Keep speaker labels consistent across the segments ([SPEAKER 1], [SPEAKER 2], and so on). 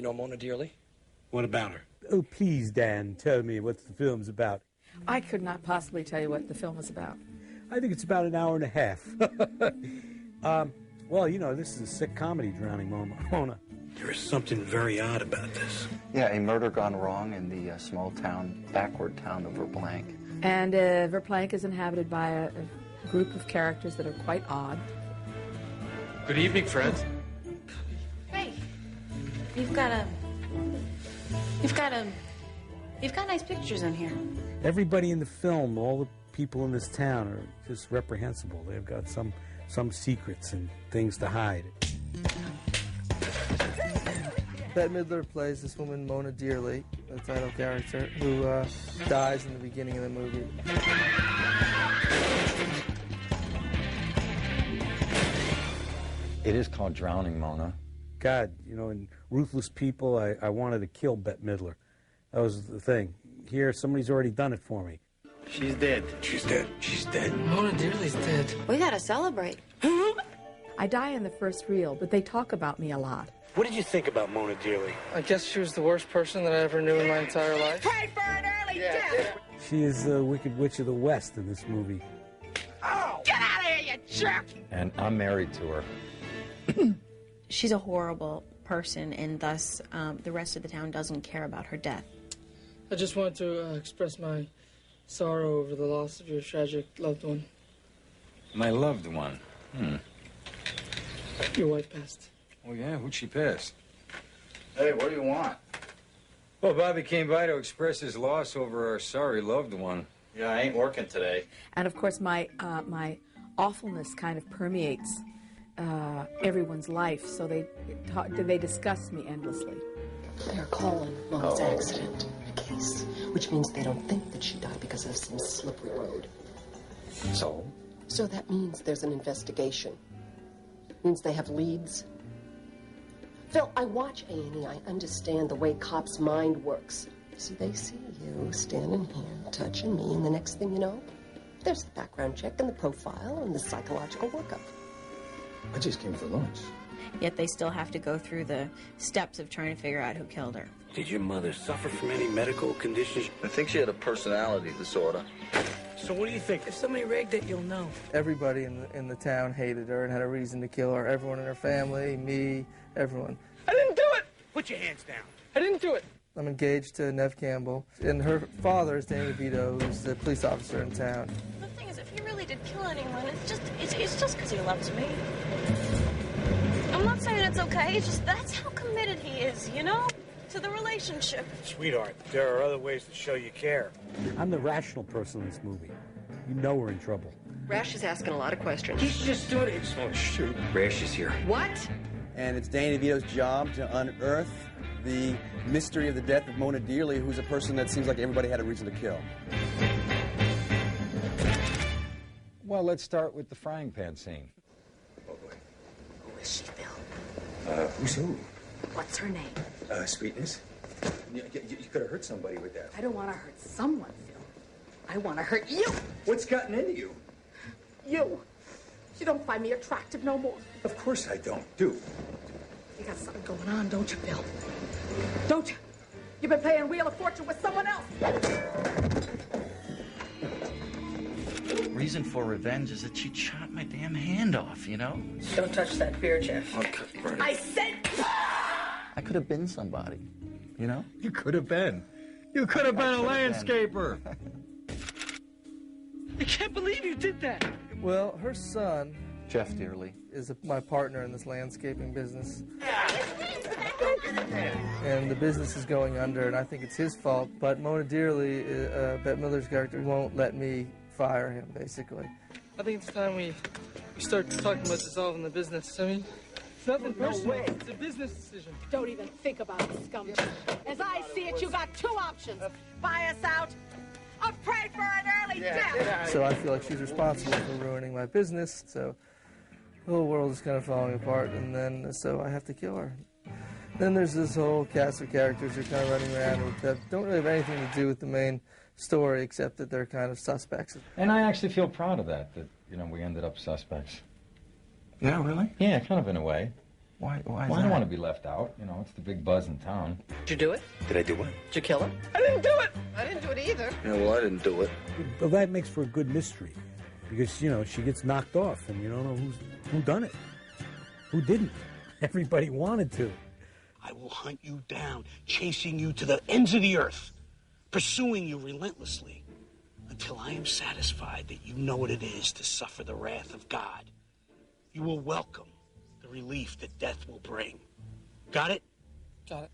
[SPEAKER 1] know Mona Dearly?
[SPEAKER 2] What about her?
[SPEAKER 3] Oh, please, Dan, tell me what the film's about.
[SPEAKER 4] I could not possibly tell you what the film was about.
[SPEAKER 3] I think it's about an hour and a half. Well, you know, this is a sick comedy, Drowning Mona.
[SPEAKER 2] There is something very odd about this.
[SPEAKER 5] Yeah, a murder gone wrong in the small town, backward town of Verplank.
[SPEAKER 4] And Verplank is inhabited by a group of characters that are quite odd.
[SPEAKER 1] Good evening, friends.
[SPEAKER 6] Hey, you've got nice pictures in here.
[SPEAKER 3] Everybody in the film, all the people in this town are just reprehensible. They've got some secrets and things to hide.
[SPEAKER 7] Bette Midler plays this woman, Mona Dearly, the title character, who dies in the beginning of the movie.
[SPEAKER 5] It is called Drowning Mona.
[SPEAKER 3] God, you know, in Ruthless People, I wanted to kill Bette Midler. That was the thing. Here, somebody's already done it for me.
[SPEAKER 2] She's dead. She's dead. She's dead.
[SPEAKER 7] Mona Dearly's dead.
[SPEAKER 6] We gotta celebrate.
[SPEAKER 4] I die in the first reel, but they talk about me a lot.
[SPEAKER 2] What did you think about Mona Dearly?
[SPEAKER 7] I guess she was the worst person that I ever knew in my entire life.
[SPEAKER 6] Pray for an early death!
[SPEAKER 3] She is the Wicked Witch of the West in this movie.
[SPEAKER 6] Oh! Get out of here, you jerk!
[SPEAKER 5] And I'm married to her.
[SPEAKER 8] She's a horrible person, and thus the rest of the town doesn't care about her death.
[SPEAKER 7] I just wanted to express my sorrow over the loss of your tragic loved one.
[SPEAKER 9] My loved one?
[SPEAKER 7] Your wife passed.
[SPEAKER 9] Oh, yeah? Who'd she pass?
[SPEAKER 5] Hey, what do you want?
[SPEAKER 9] Well, Bobby came by to express his loss over our sorry loved one.
[SPEAKER 5] Yeah, I ain't working today.
[SPEAKER 4] And of course, my awfulness kind of permeates everyone's life, so they discuss me endlessly.
[SPEAKER 10] They're calling Mona's accident a case, which means they don't think that she died because of some slippery road.
[SPEAKER 9] So?
[SPEAKER 10] So that means there's an investigation. Means they have leads. Phil, I watch A&E. I understand the way cops' mind works. So they see you standing here, touching me, and the next thing you know, there's the background check and the profile and the psychological workup.
[SPEAKER 9] I just came for lunch.
[SPEAKER 8] Yet they still have to go through the steps of trying to figure out who killed her.
[SPEAKER 2] Did your mother suffer from any medical conditions?
[SPEAKER 5] I think she had a personality disorder.
[SPEAKER 2] So what do you think?
[SPEAKER 1] If somebody rigged it, you'll know.
[SPEAKER 7] Everybody in the town hated her and had a reason to kill her. Everyone in her family, me, everyone. I didn't do it!
[SPEAKER 2] Put your hands down.
[SPEAKER 7] I didn't do it! I'm engaged to Nev Campbell, and her father is Danny DeVito, who's the police officer in town.
[SPEAKER 6] The thing is, if he really did kill anyone, it's just because he loves me. I'm not saying it's okay, it's just that's how committed he is, you know? To the relationship.
[SPEAKER 2] Sweetheart, there are other ways to show you care.
[SPEAKER 3] I'm the rational person in this movie. You know we're in trouble.
[SPEAKER 10] Rash is asking a lot of questions.
[SPEAKER 2] He's just doing it. Oh, shoot.
[SPEAKER 9] Rash is here.
[SPEAKER 10] What?
[SPEAKER 11] And it's Danny DeVito's job to unearth the mystery of the death of Mona Dearly, who's a person that seems like everybody had a reason to kill.
[SPEAKER 9] Well, let's start with the frying pan scene.
[SPEAKER 10] Who is she, Phil?
[SPEAKER 9] Who's who?
[SPEAKER 10] What's her name?
[SPEAKER 9] Sweetness. You could have hurt somebody with that.
[SPEAKER 10] I don't want to hurt someone, Phil. I want to hurt you.
[SPEAKER 9] What's gotten into you?
[SPEAKER 10] You. You don't find me attractive no more.
[SPEAKER 9] Of course I don't. Do.
[SPEAKER 10] You got something going on, don't you, Phil? Don't you? You've been playing Wheel of Fortune with someone else.
[SPEAKER 5] Reason for revenge is that she chopped my damn hand off, you know?
[SPEAKER 1] Don't touch that beer, Jeff.
[SPEAKER 10] I said...
[SPEAKER 5] I could have been somebody, you know?
[SPEAKER 9] You could have been. You could have been a landscaper.
[SPEAKER 7] I can't believe you did that! Well, her son...
[SPEAKER 5] Jeff Dearly.
[SPEAKER 7] ...is my partner in this landscaping business. And the business is going under, and I think it's his fault. But Mona Dearly, Bette Midler's character, won't let me fire him, basically. I think it's time we start talking about dissolving the business. I mean, it's nothing personal. It's a business decision.
[SPEAKER 10] Don't even think about it, scum. As I see it, you got two options. Buy us out or pray for an early death.
[SPEAKER 7] So I feel like she's responsible for ruining my business, so the whole world is kind of falling apart, and then so I have to kill her. Then there's this whole cast of characters who are kind of running around that don't really have anything to do with the main story, except that they're kind of suspects.
[SPEAKER 9] And I actually feel proud of that, you know, we ended up suspects.
[SPEAKER 5] Yeah, really?
[SPEAKER 9] Yeah, kind of in a way. Why
[SPEAKER 5] Well,
[SPEAKER 9] I don't want to be left out. You know, it's the big buzz in town.
[SPEAKER 1] Did you do it?
[SPEAKER 2] Did I do what?
[SPEAKER 1] Did you kill him?
[SPEAKER 2] I didn't do it.
[SPEAKER 1] I didn't do it either.
[SPEAKER 2] Yeah, well, I didn't do it.
[SPEAKER 3] Well, that makes for a good mystery, because you know she gets knocked off, and you don't know who done it, who didn't. Everybody wanted to.
[SPEAKER 2] I will hunt you down, chasing you to the ends of the earth, pursuing you relentlessly, until I am satisfied that you know what it is to suffer the wrath of God. You will welcome the relief that death will bring. Got it?
[SPEAKER 1] Got it.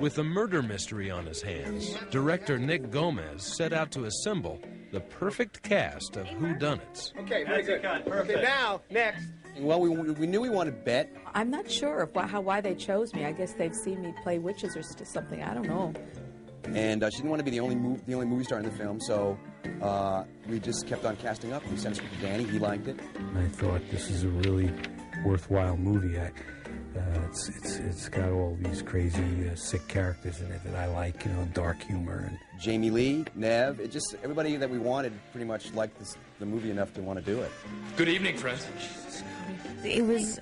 [SPEAKER 12] With a murder mystery on his hands, director Nick Gomez set out to assemble the perfect cast of whodunits.
[SPEAKER 2] Okay, very good. Perfect. Okay, now, next.
[SPEAKER 11] Well, we knew we wanted Bette.
[SPEAKER 4] I'm not sure of why they chose me. I guess they've seen me play witches or something. I don't know.
[SPEAKER 11] And she didn't want to be the only movie star in the film, so we just kept on casting up. We sent it to Danny. He liked it.
[SPEAKER 3] And I thought this is a really worthwhile movie. It's got all these crazy, sick characters in it that I like, you know, dark humor. And
[SPEAKER 11] Jamie Lee, Nev, everybody that we wanted pretty much liked the movie enough to want to do it.
[SPEAKER 1] Good evening, friends.
[SPEAKER 8] It was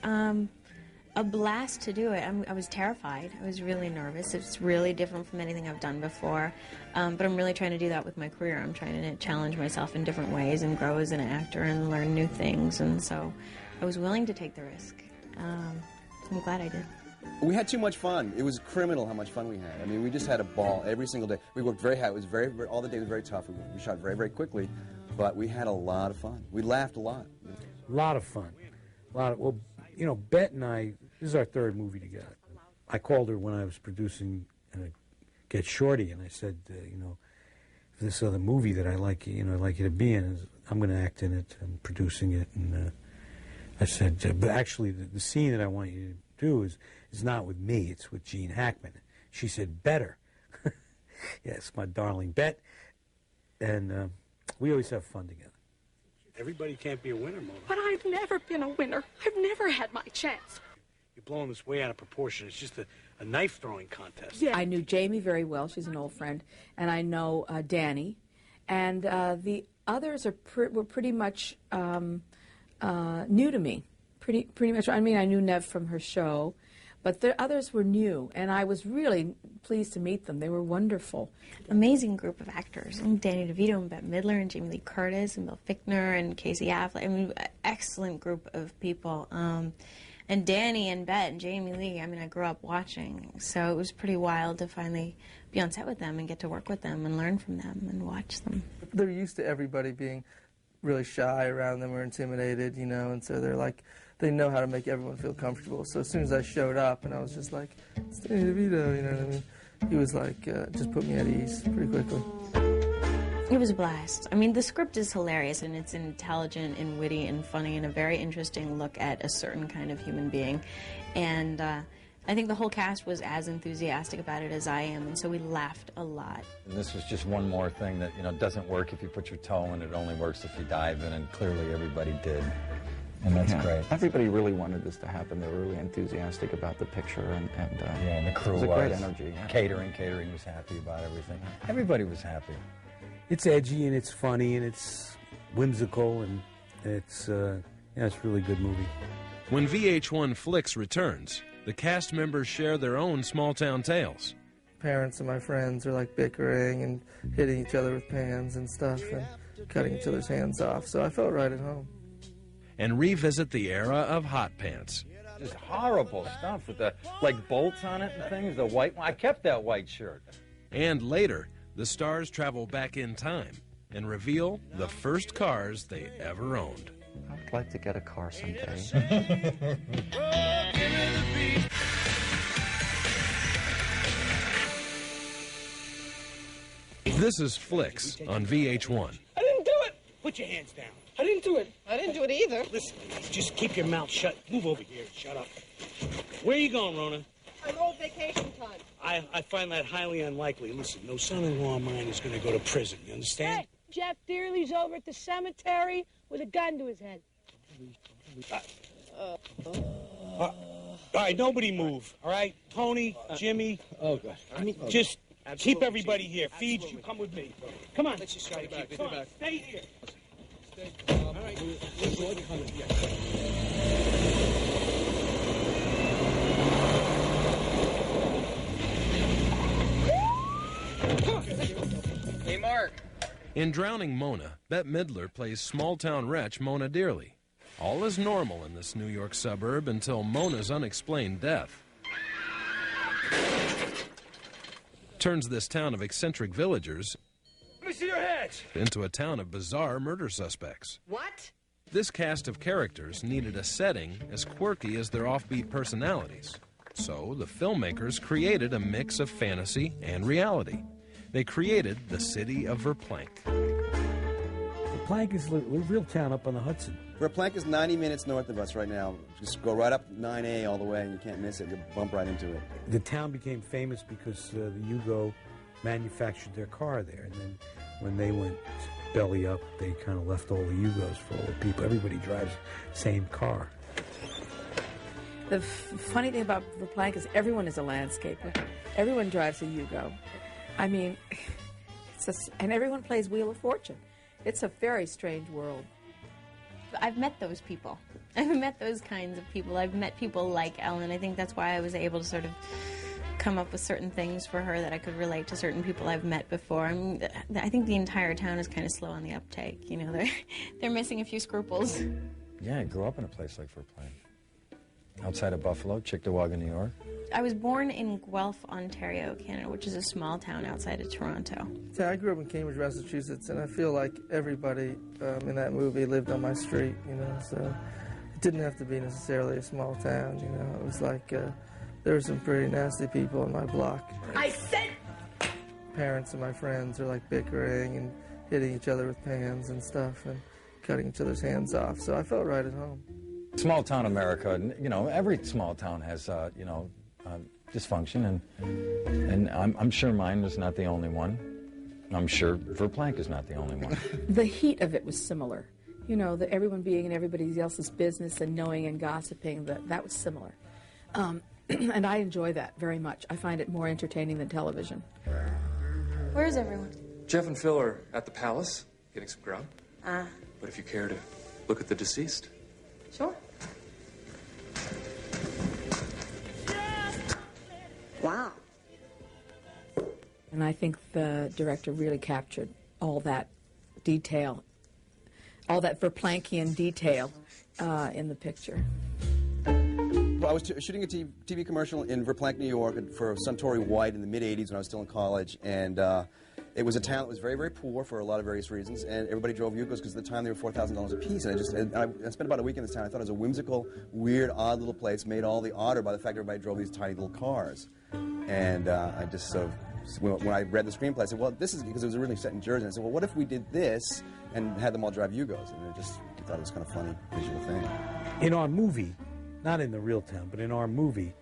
[SPEAKER 8] a blast to do it. I was terrified. I was really nervous. It's really different from anything I've done before. But I'm really trying to do that with my career. I'm trying to challenge myself in different ways and grow as an actor and learn new things. And so I was willing to take the risk. I'm glad I did.
[SPEAKER 11] We had too much fun. It was criminal how much fun we had. I mean, we just had a ball every single day. We worked very hard. It was very all the day was very tough. We shot very, very quickly, but we had a lot of fun. We laughed a lot.
[SPEAKER 3] a lot of fun. Well, you know, Bette and I, this is our third movie together. I called her when I was producing Get Shorty, and I said, you know, if this other movie that I like, you know, I'd like you to be in, I'm going to act in it and producing it. And I said, but actually, the scene that I want you to do is not with me, it's with Gene Hackman. She said, better. Yes, my darling Bette. And we always have fun together.
[SPEAKER 2] Everybody can't be a winner, Mona.
[SPEAKER 13] But I've never been a winner. I've never had my chance.
[SPEAKER 2] You're blowing this way out of proportion. It's just a knife-throwing contest.
[SPEAKER 4] Yeah. I knew Jamie very well. She's an old friend. And I know Danny. And the others were pretty much new to me. Pretty much. I mean, I knew Nev from her show. But the others were new, and I was really pleased to meet them. They were wonderful.
[SPEAKER 8] Amazing group of actors. And Danny DeVito and Bette Midler and Jamie Lee Curtis and Bill Fichtner and Casey Affleck. I mean, excellent group of people. And Danny and Bette and Jamie Lee, I mean, I grew up watching. So it was pretty wild to finally be on set with them and get to work with them and learn from them and watch them.
[SPEAKER 7] They're used to everybody being really shy around them or intimidated, you know, and so they're like, they know how to make everyone feel comfortable. So as soon as I showed up and I was just like, it's Danny DeVito, you know what I mean? He was like, just put me at ease pretty quickly.
[SPEAKER 8] It was a blast. I mean, the script is hilarious, and it's intelligent and witty and funny and a very interesting look at a certain kind of human being. And I think the whole cast was as enthusiastic about it as I am, and so we laughed a lot.
[SPEAKER 9] And this was just one more thing that, you know, doesn't work if you put your toe in. It only works if you dive in, and clearly everybody did. And that's great.
[SPEAKER 5] Everybody really wanted this to happen. They were really enthusiastic about the picture, and
[SPEAKER 9] yeah, and the crew
[SPEAKER 5] was a great energy. Yeah.
[SPEAKER 9] Catering was happy about everything. Everybody was happy.
[SPEAKER 3] It's edgy and it's funny and it's whimsical and it's yeah, it's a really good movie.
[SPEAKER 12] When VH1 Flicks returns, the cast members share their own small-town tales.
[SPEAKER 7] Parents and my friends are like bickering and hitting each other with pans and stuff and cutting each other's hands off. So I felt right at home.
[SPEAKER 12] And revisit the era of hot pants.
[SPEAKER 9] Just horrible stuff with the, like, bolts on it and things. The white one. I kept that white shirt.
[SPEAKER 12] And later, the stars travel back in time and reveal the first cars they ever owned.
[SPEAKER 5] I'd like to get a car someday.
[SPEAKER 12] This is Flicks on VH1.
[SPEAKER 2] I didn't do it! Put your hands down.
[SPEAKER 1] I didn't do it. I didn't do it either.
[SPEAKER 2] Listen, just keep your mouth shut. Move over here. Shut up. Where are you going, Rona?
[SPEAKER 1] I'm on vacation time.
[SPEAKER 2] I find that highly unlikely. Listen, no son-in-law of mine is going to go to prison. You understand?
[SPEAKER 13] Hey, Jeff Dearly's over at the cemetery with a gun to his head.
[SPEAKER 2] All right, nobody move. All right, Tony, Jimmy.
[SPEAKER 1] Oh, God.
[SPEAKER 2] I mean, just keep everybody here. Feeds, you come with me. Come on.
[SPEAKER 1] Let's just try to keep it back.
[SPEAKER 2] Stay here.
[SPEAKER 1] All right.
[SPEAKER 12] In Drowning Mona, Bette Midler plays small-town wretch Mona Dearly. All is normal in this New York suburb until Mona's unexplained death turns this town of eccentric villagers
[SPEAKER 2] Let me see your head.
[SPEAKER 12] into a town of bizarre murder suspects.
[SPEAKER 10] What?
[SPEAKER 12] This cast of characters needed a setting as quirky as their offbeat personalities. So the filmmakers created a mix of fantasy and reality. They created the city of Verplank.
[SPEAKER 3] Verplank is a real town up on the Hudson.
[SPEAKER 11] Verplank is 90 minutes north of us right now. Just go right up 9A all the way, and you can't miss it. You bump right into it.
[SPEAKER 3] The town became famous because the Yugo manufactured their car there, and then when they went belly up, they kind of left all the Yugos for all the people. Everybody drives the same car.
[SPEAKER 4] The funny thing about Verplank is everyone is a landscaper. Everyone drives a Yugo. I mean, and everyone plays Wheel of Fortune. It's a very strange world.
[SPEAKER 8] I've met those people. I've met those kinds of people. I've met people like Ellen. I think that's why I was able to sort of come up with certain things for her that I could relate to certain people I've met before. I mean, I think the entire town is kind of slow on the uptake. You know, they're missing a few scruples.
[SPEAKER 9] Yeah, I grew up in a place like Verplank. Outside of Buffalo, Cheektowaga, New York.
[SPEAKER 8] I was born in Guelph, Ontario, Canada, which is a small town outside of Toronto.
[SPEAKER 7] So I grew up in Cambridge, Massachusetts, and I feel like everybody in that movie lived on my street, you know, so it didn't have to be necessarily a small town, you know. It was like there were some pretty nasty people on my block.
[SPEAKER 10] I said...
[SPEAKER 7] Parents of my friends are like bickering and hitting each other with pans and stuff and cutting each other's hands off, so I felt right at home.
[SPEAKER 9] Small town America, you know, every small town has, you know, dysfunction, and I'm sure mine was not the only one. I'm sure Verplank is not the only one.
[SPEAKER 4] The heat of it was similar. You know, everyone being in everybody else's business and knowing and gossiping, that was similar. And I enjoy that very much. I find it more entertaining than television.
[SPEAKER 8] Where is everyone?
[SPEAKER 1] Jeff and Phil are at the palace, getting some grub.
[SPEAKER 8] Ah.
[SPEAKER 1] But if you care to look at the deceased.
[SPEAKER 8] Sure.
[SPEAKER 10] Wow.
[SPEAKER 4] And I think the director really captured all that detail, all that Verplankian detail in the picture.
[SPEAKER 11] Well, I was shooting a TV commercial in Verplank, New York for Suntory White in the mid-'80s when I was still in college, and it was a town that was very, very poor for a lot of various reasons, and everybody drove Yugos because at the time they were $4,000 a piece, and I spent about a week in this town. I thought it was a whimsical, weird, odd little place made all the odder by the fact that everybody drove these tiny little cars. And I just sort of, when I read the screenplay, I said, well, this is, because it was originally set in Jersey, and I said, well, what if we did this and had them all drive Yugos? And I thought it was kind of funny visual thing.
[SPEAKER 3] In our movie, not in the real town, but in our movie,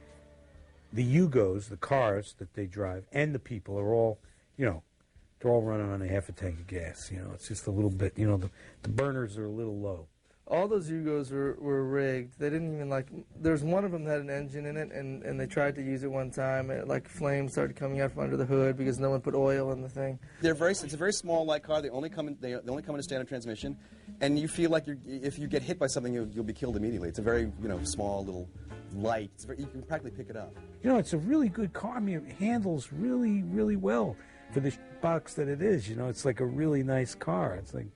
[SPEAKER 3] the Yugos, the cars that they drive, and the people are all, you know, they're all running on a half a tank of gas. You know, it's just a little bit, you know, the burners are a little low.
[SPEAKER 7] All those Yugos were rigged. They didn't even like. There's one of them that had an engine in it, and they tried to use it one time. And like flames started coming out from under the hood because no one put oil in the thing.
[SPEAKER 11] It's a very small, light car. They only come in a standard transmission, and you feel like if you get hit by something, you'll be killed immediately. It's a very small little light. You can practically pick it up.
[SPEAKER 3] You know, it's a really good car. I mean, it handles really, really well for the box that it is. You know, it's like a really nice car. It's like.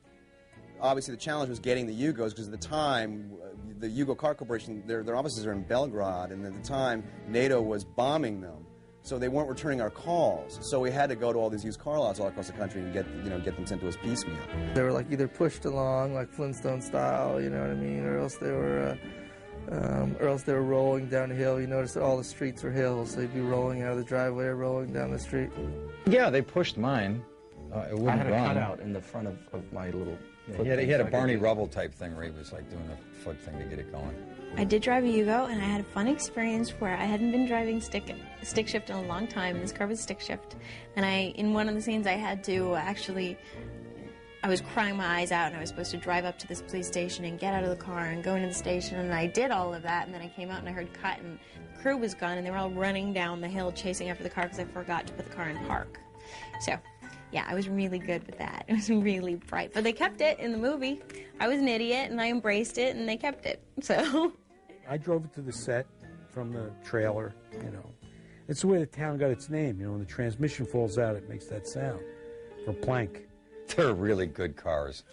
[SPEAKER 11] Obviously, the challenge was getting the Yugos because at the time, the Yugo Car Corporation, their offices are in Belgrade, and at the time, NATO was bombing them, so they weren't returning our calls. So we had to go to all these used car lots all across the country and get them sent to us piecemeal.
[SPEAKER 7] They were like either pushed along like Flintstone style, you know what I mean, or else they were rolling down a hill. You notice that all the streets were hills, so they'd be rolling out of the driveway or rolling down the street.
[SPEAKER 9] Yeah, they pushed mine. It wouldn't
[SPEAKER 5] I had a
[SPEAKER 9] run.
[SPEAKER 5] cutout in the front of my little.
[SPEAKER 9] Yeah, he had a Barney Rubble type thing where he was like doing a foot thing to get it going.
[SPEAKER 8] I did drive a Yugo, and I had a fun experience where I hadn't been driving stick shift in a long time, and this car was stick shift. And in one of the scenes, I had to I was crying my eyes out, and I was supposed to drive up to this police station and get out of the car and go into the station, and I did all of that, and then I came out and I heard cut, and the crew was gone, and they were all running down the hill chasing after the car because I forgot to put the car in park. So. Yeah, I was really good with that. It was really bright. But they kept it in the movie. I was an idiot, and I embraced it, and they kept it. So
[SPEAKER 3] I drove it to the set from the trailer, you know. It's the way the town got its name, you know. When the transmission falls out, it makes that sound. Verplank.
[SPEAKER 9] They're really good cars.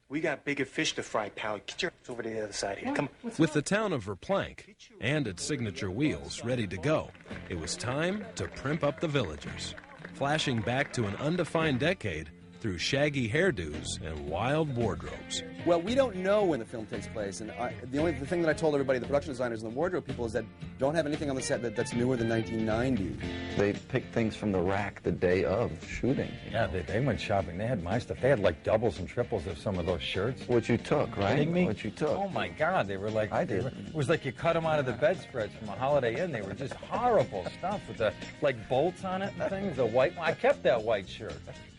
[SPEAKER 14] We got bigger fish to fry, pal. Get your ass over to the other side here. Come on.
[SPEAKER 12] With the town of Verplanck and its signature wheels ready to go, it was time to primp up the villagers. Flashing back to an undefined decade through shaggy hairdos and wild wardrobes.
[SPEAKER 11] Well, we don't know when the film takes place, and the thing that I told everybody, the production designers and the wardrobe people, is that don't have anything on the set that's newer than 1990.
[SPEAKER 5] They picked things from the rack the day of shooting.
[SPEAKER 9] Yeah, they went shopping. They had my stuff. They had like doubles and triples of some of those shirts.
[SPEAKER 5] What you took, right?
[SPEAKER 9] Kidding me?
[SPEAKER 5] What you took.
[SPEAKER 9] Oh my God, they were like,
[SPEAKER 5] I did.
[SPEAKER 9] It was like you cut them out of the bedspreads from a Holiday Inn. They were just horrible stuff with the like bolts on it and things. The white, I kept that white shirt.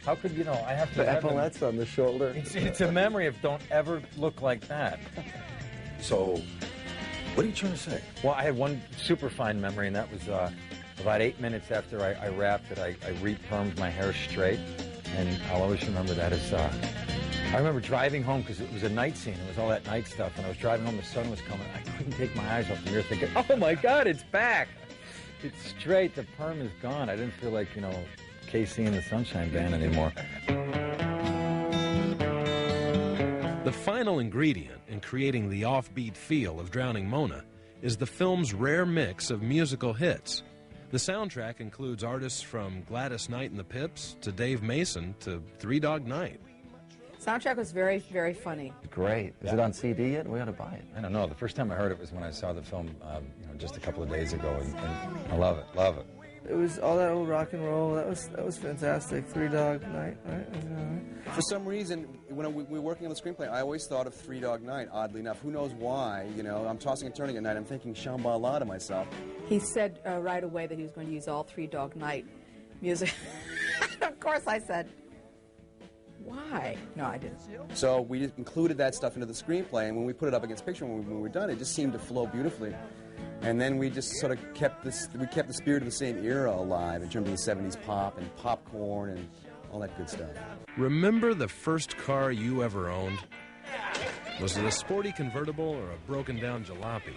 [SPEAKER 9] How could, you know, I have to...
[SPEAKER 5] The epaulettes on the shoulder.
[SPEAKER 9] It's a memory of don't ever look like that.
[SPEAKER 15] So, what are you trying to say?
[SPEAKER 9] Well, I had one super fine memory, and that was about 8 minutes after I wrapped it, I re-permed my hair straight, and I'll always remember that as... I remember driving home, because it was a night scene, it was all that night stuff, and I was driving home, the sun was coming, I couldn't take my eyes off the mirror thinking, oh my God, it's back! It's straight, the perm is gone. I didn't feel like, you know... KC and the Sunshine Band anymore.
[SPEAKER 12] The final ingredient in creating the offbeat feel of Drowning Mona is the film's rare mix of musical hits. The soundtrack includes artists from Gladys Knight and the Pips to Dave Mason to Three Dog Night.
[SPEAKER 4] Soundtrack was very, very funny.
[SPEAKER 5] Great. Is it on CD yet? We ought to buy it.
[SPEAKER 9] I don't know. The first time I heard it was when I saw the film, you know, just a couple of days ago, and I love it, love it.
[SPEAKER 7] It was all that old rock and roll. That was fantastic. Three Dog Night, right?
[SPEAKER 11] For some reason, when we were working on the screenplay, I always thought of Three Dog Night, oddly enough. Who knows why, you know? I'm tossing and turning at night. I'm thinking Shambhala to myself.
[SPEAKER 4] He said right away that he was going to use all Three Dog Night music. Of course I said, why? No, I didn't.
[SPEAKER 11] So we just included that stuff into the screenplay, and when we put it up against picture, when we were done, it just seemed to flow beautifully. And then we just sort of kept the spirit of the same era alive in terms of the 70s pop and popcorn and all that good stuff.
[SPEAKER 12] Remember the first car you ever owned? Was it a sporty convertible or a broken down jalopy?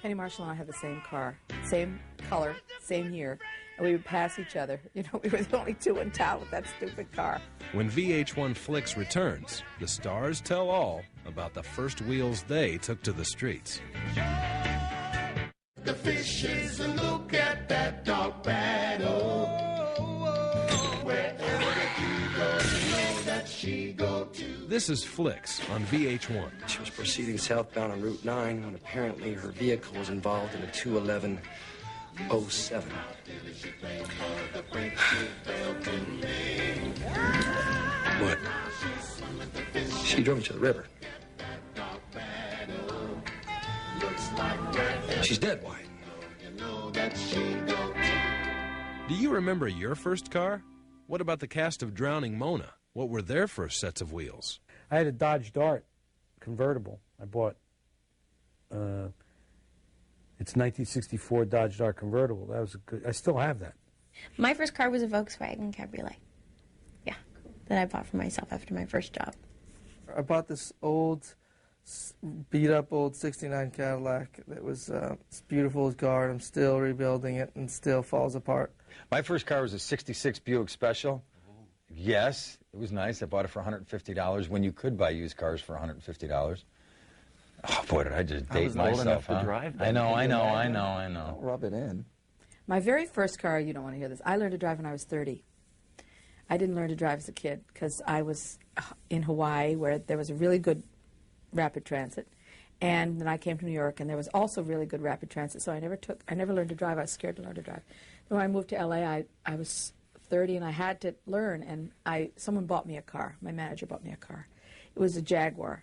[SPEAKER 4] Penny Marshall and I had the same car, same color, same year, and we would pass each other. You know, we were the only two in town with that stupid car.
[SPEAKER 12] When VH1 Flicks returns, the stars tell all about the first wheels they took to the streets.
[SPEAKER 16] The fishes look at that dog battle. Wherever you go, you know that she go to.
[SPEAKER 12] This is Flicks on VH1.
[SPEAKER 17] She was proceeding southbound on Route 9 when apparently her vehicle was involved in a 21107. What? She drove into the river. She's dead, White.
[SPEAKER 12] Do you remember your first car? What about the cast of Drowning Mona? What were their first sets of wheels?
[SPEAKER 3] I had a Dodge Dart convertible. I bought. It's 1964 Dodge Dart convertible. That was a good. I still have that.
[SPEAKER 8] My first car was a Volkswagen Cabriolet. Yeah, that I bought for myself after my first job.
[SPEAKER 7] I bought this old, beat-up old '69 Cadillac. That was it's beautiful as car. And I'm still rebuilding it, and still falls apart.
[SPEAKER 9] My first car was a '66 Buick Special. Yes, it was nice. I bought it for $150 when you could buy used cars for $150. Oh boy, did I just date myself, huh?
[SPEAKER 5] To drive
[SPEAKER 9] I know.
[SPEAKER 5] Rub it in.
[SPEAKER 4] My very first car, you don't want to hear this, I learned to drive when I was 30. I didn't learn to drive as a kid because I was in Hawaii where there was a really good rapid transit. And then I came to New York and there was also really good rapid transit, so I never learned to drive. I was scared to learn to drive. Then when I moved to LA, I was 30 and I had to learn, and someone bought me a car. My manager bought me a car. It was a Jaguar,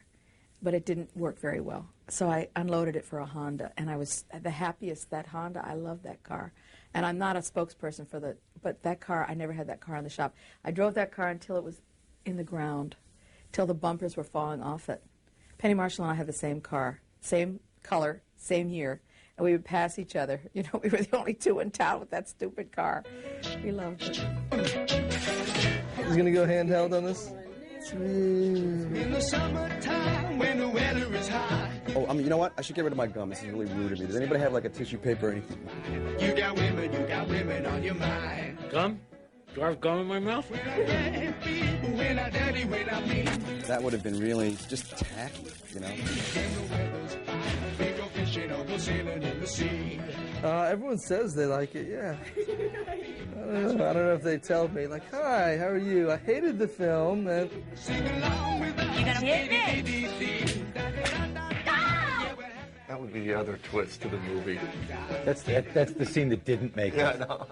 [SPEAKER 4] but it didn't work very well. So I unloaded it for a Honda, and I was the happiest. That Honda, I love that car. And I'm not a spokesperson for but that car, I never had that car in the shop. I drove that car until it was in the ground, till the bumpers were falling off it. Penny Marshall and I had the same car, same color, same year, and we would pass each other. You know, we were the only two in town with that stupid car. We loved it.
[SPEAKER 7] He's gonna go handheld on this.
[SPEAKER 16] In the summertime when the weather is high.
[SPEAKER 11] Oh, you know what? I should get rid of my gum. This is really rude of me. Does anybody have like a tissue paper or anything?
[SPEAKER 16] You got women on your mind.
[SPEAKER 2] Gum? Do I have gum in my mouth?
[SPEAKER 16] When I
[SPEAKER 11] That would have been really just tacky, you know?
[SPEAKER 7] Everyone says they like it, yeah. I don't know if they tell me, like, hi, how are you? I hated the film, and...
[SPEAKER 6] You gonna hit me?
[SPEAKER 15] That would be the other twist to the movie.
[SPEAKER 9] That's the scene that didn't make it.
[SPEAKER 15] Yeah, I know.